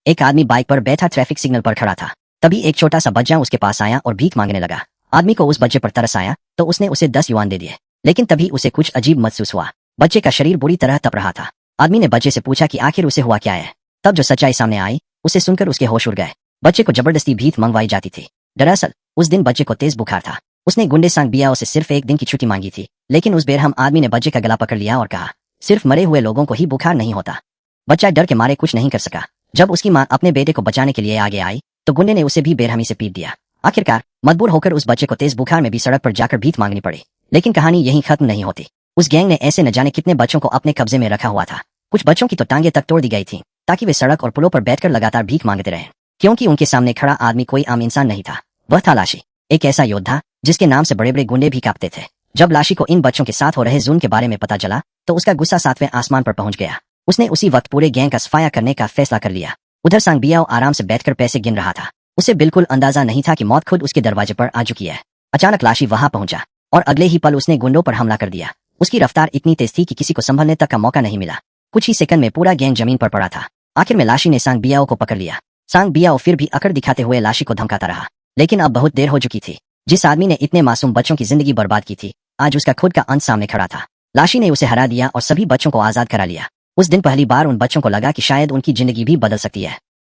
एक आदमी बाइक पर बैठा ट्रैफिक सिग्नल पर खड़ा था। तभी एक छोटा सा बच्चा उसके पास आया और भीख मांगने लगा। आदमी को उस बच्चे पर तरस आया तो उसने उसे 10 युआन दे दिए। लेकिन तभी उसे कुछ अजीब महसूस हुआ। बच्चे का शरीर बुरी तरह तप रहा था। आदमी ने बच्चे से पूछा कि आखिर उसे हुआ क्या है। तब जो सच्चाई सामने आई उसे सुनकर उसके होश उड़ गए। बच्चे को जबरदस्ती भीख मंगवाई जाती थी। दरअसल उस दिन बच्चे को तेज बुखार था। उसने गुंडे सांग बियाओ से सिर्फ एक दिन की छुट्टी मांगी थी, लेकिन उस बेरहम आदमी ने बच्चे का गला पकड़ लिया और कहा, सिर्फ मरे हुए लोगों को ही बुखार नहीं होता। बच्चा डर के मारे कुछ नहीं कर सका। जब उसकी मां अपने बेटे को बचाने के लिए आगे आई तो गुंडे ने उसे भी बेरहमी से पीट दिया। आखिरकार मजबूर होकर उस बच्चे को तेज बुखार में भी सड़क पर जाकर भीख मांगनी पड़ी। लेकिन कहानी यहीं खत्म नहीं होती। उस गैंग ने ऐसे न जाने कितने बच्चों को अपने कब्जे में रखा हुआ था। कुछ बच्चों की तो टांगे तक तोड़ दी गई थी ताकि वे सड़क और पुलों पर बैठकर लगातार भीख मांगते रहें, क्योंकि उनके सामने खड़ा आदमी कोई आम इंसान नहीं था। वह था लाशी, एक ऐसा योद्धा जिसके नाम से बड़े बड़े गुंडे भी कांपते थे। जब लाशी को इन बच्चों के साथ हो रहे जुल्म के बारे में पता चला तो उसका गुस्सा 7वें आसमान पर पहुंच गया। उसने उसी वक्त पूरे गैंग का सफाया करने का फैसला कर लिया। उधर सांग बियाओ आराम से बैठकर पैसे गिन रहा था। उसे बिल्कुल अंदाजा नहीं था कि मौत खुद उसके दरवाजे पर आ चुकी है। अचानक लाशी वहां पहुंचा और अगले ही पल उसने गुंडों पर हमला कर दिया। उसकी रफ्तार इतनी तेज थी कि किसी को संभलने तक का मौका नहीं मिला। कुछ ही सेकंड में पूरा गैंग जमीन पर पड़ा था। आखिर में लाशी ने सांग बियाओ को पकड़ लिया। सांग बियाओ फिर भी अकड़ दिखाते हुए लाशी को धमकाता रहा, लेकिन अब बहुत देर हो चुकी थी। जिस आदमी ने इतने मासूम बच्चों की जिंदगी बर्बाद की थी, आज उसका खुद का अंत सामने खड़ा था। लाशी ने उसे हरा दिया और सभी बच्चों को आजाद करा लिया। उस दिन पहली बार उन बच्चों को लगा कि शायद उनकी जिंदगी भी बदल सकती है।